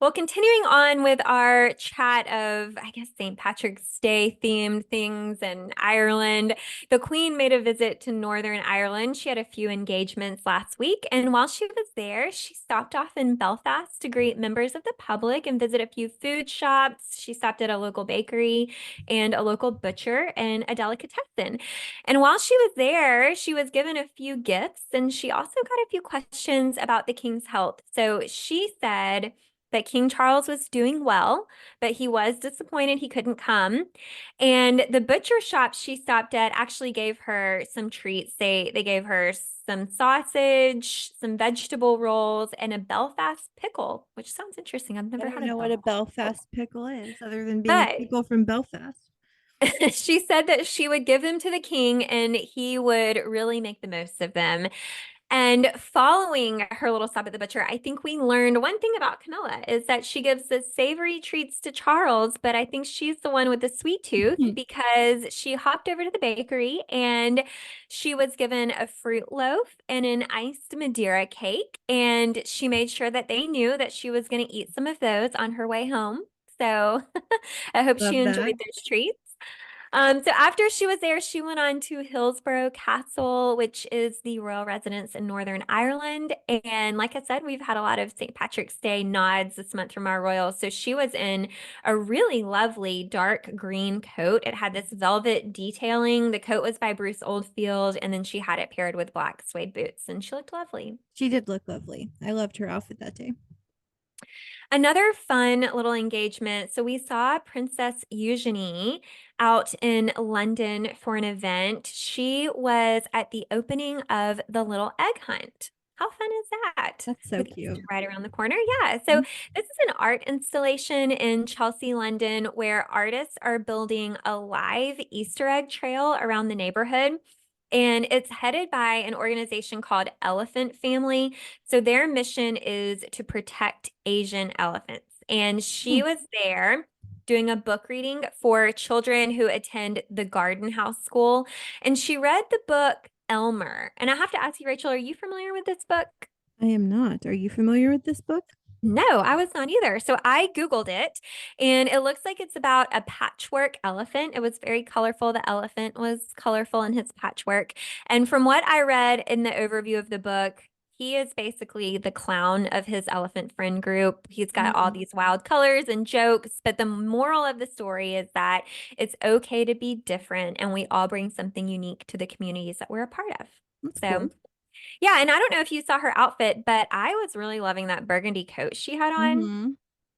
Well, continuing on with our chat of, I guess, St. Patrick's Day themed things in Ireland, the Queen made a visit to Northern Ireland. She had a few engagements last week, and while she was there, she stopped off in Belfast to greet members of the public and visit a few food shops. She stopped at a local bakery and a local butcher and a delicatessen. And while she was there, she was given a few gifts, and she also got a few questions about the King's health. So she said that King Charles was doing well, but he was disappointed he couldn't come. And the butcher shop she stopped at actually gave her some treats. They gave her some sausage, some vegetable rolls, and a Belfast pickle, which sounds interesting. I've I never don't had a know what a Belfast Belfast pickle is, other than being a pickle. pickle from Belfast. But she said that she would give them to the king and he would really make the most of them. And following her little stop at the butcher, I think we learned one thing about Camilla is that she gives the savory treats to Charles, but I think she's the one with the sweet tooth because she hopped over to the bakery and she was given a fruit loaf and an iced Madeira cake. And she made sure that they knew that she was going to eat some of those on her way home. So I hope she Love enjoyed that. those treats. So after she was there, she went on to Hillsborough Castle, which is the royal residence in Northern Ireland. And like I said, we've had a lot of St. Patrick's Day nods this month from our royals. So she was in a really lovely dark green coat. It had this velvet detailing. The coat was by Bruce Oldfield, and then she had it paired with black suede boots, and she looked lovely. She did look lovely. I loved her outfit that day. Another fun little engagement. So we saw Princess Eugenie out in London for an event. She was at the opening of the Little Egg Hunt. How fun is that? That's so With cute. Easter right around the corner. Yeah. So this is an art installation in Chelsea, London, where artists are building a live Easter egg trail around the neighborhood. And it's headed by an organization called Elephant Family. So their mission is to protect Asian elephants. And she was there doing a book reading for children who attend the Garden House School. And she read the book Elmer. And I have to ask you, Rachel, are you familiar with this book? I am not. Are you familiar with this book? No, I was not either. So I Googled it and it looks like it's about a patchwork elephant. It was very colorful. The elephant was colorful in his patchwork. And from what I read in the overview of the book, he is basically the clown of his elephant friend group. He's got all these wild colors and jokes, but the moral of the story is that it's okay to be different and we all bring something unique to the communities that we're a part of. That's So cool. yeah, and I don't know if you saw her outfit, but I was really loving that burgundy coat she had on. Mhm.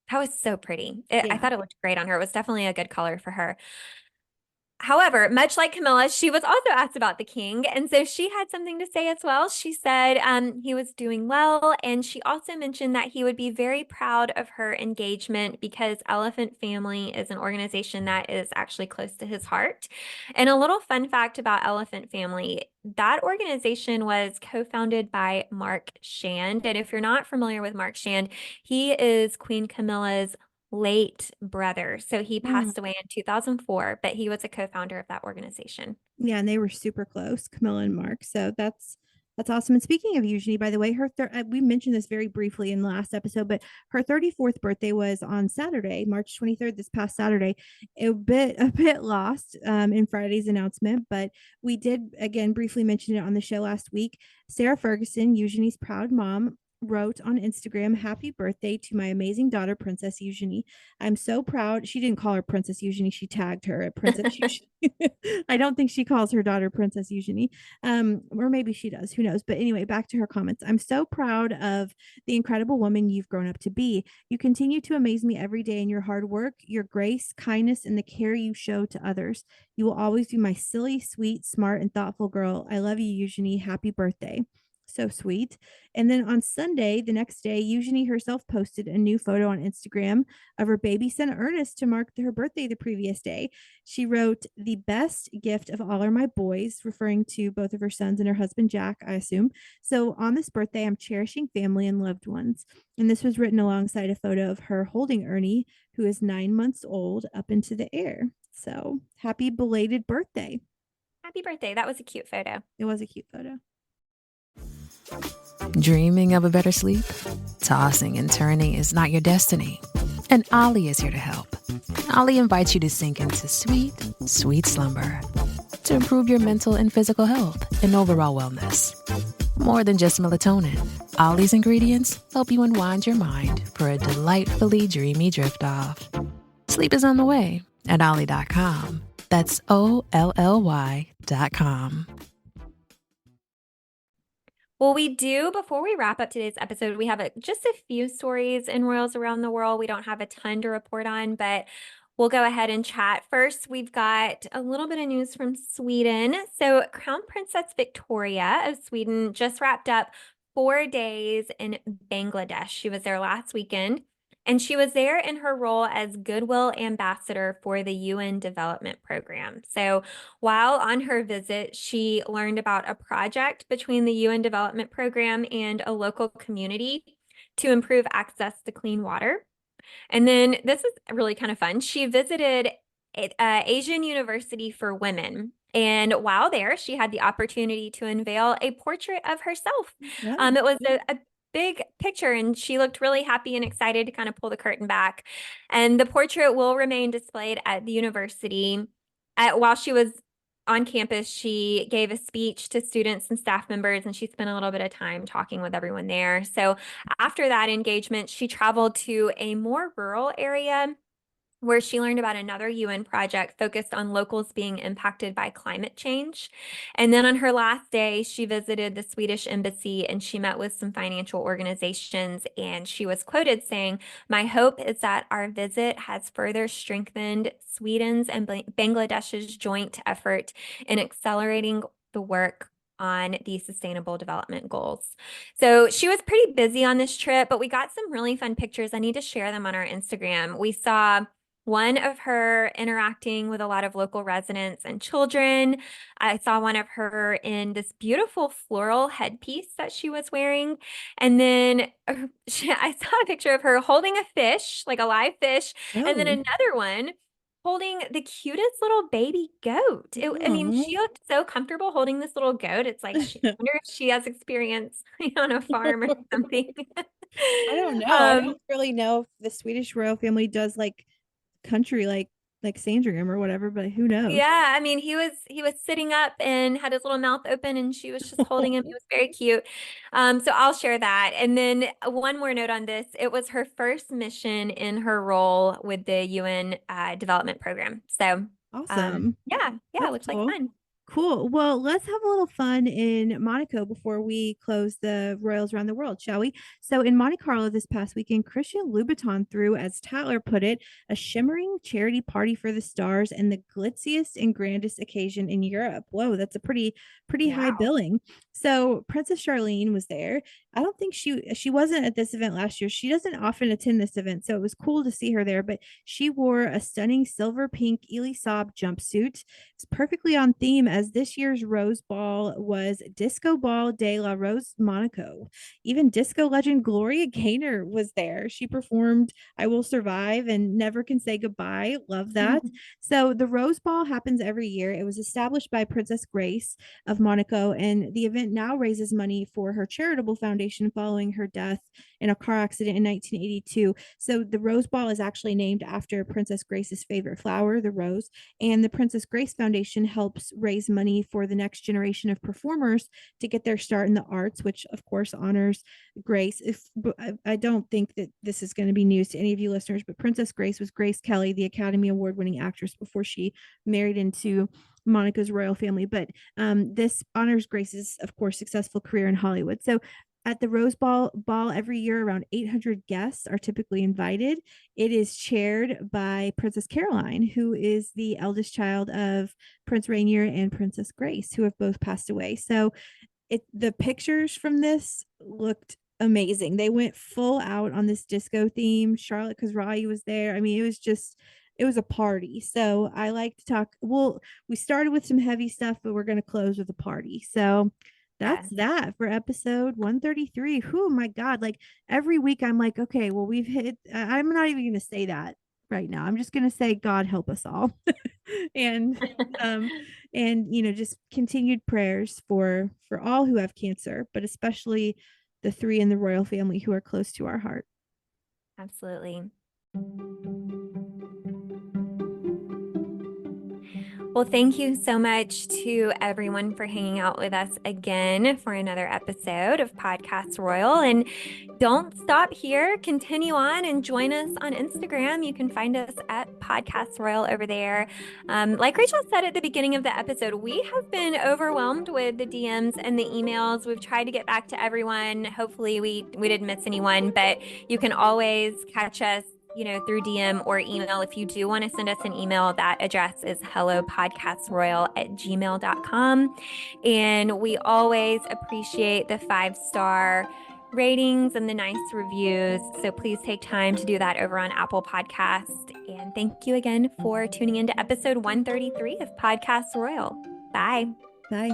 That was so pretty. I Yeah. thought it looked great on her. It was definitely a good color for her. However, much like Camilla, she was also asked about the king. And so she had something to say as well. She said he was doing well. And she also mentioned that he would be very proud of her engagement because Elephant Family is an organization that is actually close to his heart. And a little fun fact about Elephant Family, that organization was co-founded by Mark Shand. And if you're not familiar with Mark Shand, he is Queen Camilla's late brother. So he passed away in 2004, but he was a co-founder of that organization. Yeah, and they were super close, Camilla and Mark. So that's awesome. And speaking of Eugenie, by the way, we mentioned this very briefly in the last episode, but her 34th birthday was on Saturday, March 23rd, this past Saturday. A bit lost in Friday's announcement, but we did again briefly mention it on the show last week. Sarah Ferguson, Eugenie's proud mom, wrote on Instagram, "Happy birthday to my amazing daughter, Princess Eugenie. I'm so proud." She didn't call her Princess Eugenie. She tagged her at Princess Eugenie. I don't think she calls her daughter Princess Eugenie. Or maybe she does. Who knows? But anyway, back to her comments. "I'm so proud of the incredible woman you've grown up to be. You continue to amaze me every day in your hard work, your grace, kindness, and the care you show to others. You will always be my silly, sweet, smart, and thoughtful girl. I love you, Eugenie. Happy birthday." So sweet. And then on Sunday, the next day, Eugenie herself posted a new photo on Instagram of her baby son Ernest to mark her birthday the previous day. She wrote, "The best gift of all are my boys," referring to both of her sons and her husband Jack, I assume. "So on this birthday, I'm cherishing family and loved ones." And this was written alongside a photo of her holding Ernie, who is 9 months old, up into the air. So happy belated birthday. Happy birthday. That was a cute photo. It was a cute photo. Dreaming of a better sleep? Tossing and turning is not your destiny. And Ollie is here to help. Ollie invites you to sink into sweet, sweet slumber to improve your mental and physical health and overall wellness. More than just melatonin, Ollie's ingredients help you unwind your mind for a delightfully dreamy drift off. Sleep is on the way at Ollie.com. That's OLLY.com. Well, before we wrap up today's episode, we have just a few stories in royals around the world. We don't have a ton to report on, but we'll go ahead and chat. First, we've got a little bit of news from Sweden. So Crown Princess Victoria of Sweden just wrapped up 4 days in Bangladesh. She was there last weekend. And she was there in her role as Goodwill Ambassador for the UN Development Program. So while on her visit, she learned about a project between the UN Development Program and a local community to improve access to clean water. And then this is really kind of fun. She visited Asian University for Women. And while there, she had the opportunity to unveil a portrait of herself. Yeah. It was a big picture, and she looked really happy and excited to kind of pull the curtain back. And the portrait will remain displayed at the university. While she was on campus, she gave a speech to students and staff members, and she spent a little bit of time talking with everyone there. So after that engagement, she traveled to a more rural area where she learned about another UN project focused on locals being impacted by climate change. And then on her last day, she visited the Swedish embassy and she met with some financial organizations. And she was quoted saying, "My hope is that our visit has further strengthened Sweden's and Bangladesh's joint effort in accelerating the work on these sustainable development goals." So she was pretty busy on this trip, but we got some really fun pictures. I need to share them on our Instagram. We saw one of her interacting with a lot of local residents and children. I saw one of her in this beautiful floral headpiece that she was wearing. And then I saw a picture of her holding a fish, like a live fish, and then Oh. another one holding the cutest little baby goat. I mean, Aw. she looked so comfortable holding this little goat. It's like, I wonder if she has experience on a farm or something. I don't know. I don't really know if the Swedish royal family does like country like Sandringham or whatever, but who knows? Yeah, I mean, he was sitting up and had his little mouth open, and she was just holding him. He was very cute. So I'll share that. And then one more note on this: it was her first mission in her role with the UN Development Program. So Awesome. yeah, That's looks cool. like fun. Cool. Well, let's have a little fun in Monaco before we close the Royals around the world, shall we? So, in Monte Carlo this past weekend, Christian Louboutin threw, as Tatler put it, a shimmering charity party for the stars and the glitziest and grandest occasion in Europe. Whoa, that's a pretty high Wow. billing. So, Princess Charlene was there. I don't think she wasn't at this event last year. She doesn't often attend this event, so it was cool to see her there. But she wore a stunning silver pink Elie Saab jumpsuit. It's perfectly on theme, as this year's Rose Ball was Disco Ball de la Rose Monaco. Even disco legend Gloria Gaynor was there. She performed "I Will Survive" and "Never Can Say Goodbye." Love that. So the Rose Ball happens every year. It was established by Princess Grace of Monaco, and the event now raises money for her charitable foundation following her death in a car accident in 1982. So the Rose Ball is actually named after Princess Grace's favorite flower, the rose. And the Princess Grace Foundation helps raise money for the next generation of performers to get their start in the arts, which of course honors Grace. I don't think that this is going to be news to any of you listeners, but Princess Grace was Grace Kelly, the Academy Award winning actress, before she married into Monaco's royal family. But this honors Grace's, of course, successful career in Hollywood. So at the Rose Ball every year, around 800 guests are typically invited. It is chaired by Princess Caroline, who is the eldest child of Prince Rainier and Princess Grace, who have both passed away. So the pictures from this looked amazing. They went full out on this disco theme. Charlotte Khazraoui was there. I mean, it was a party. So I like to talk. Well, we started with some heavy stuff, but we're going to close with a party. So that's that for episode 133. Oh my God. Like every week I'm like, okay, well, we've hit, I'm not even going to say that right now. I'm just going to say, God help us all. and, just continued prayers for all who have cancer, but especially the three in the royal family who are close to our heart. Absolutely. Well, thank you so much to everyone for hanging out with us again for another episode of Podcast Royal. And don't stop here. Continue on and join us on Instagram. You can find us at Podcast Royal over there. Like Rachel said at the beginning of the episode, we have been overwhelmed with the DMs and the emails. We've tried to get back to everyone. Hopefully we didn't miss anyone, but you can always catch us through DM or email. If you do want to send us an email, that address is hellopodcastroyal@gmail.com. And we always appreciate the 5-star ratings and the nice reviews. So please take time to do that over on Apple Podcast. And thank you again for tuning into episode 133 of Podcast Royal. Bye. Bye.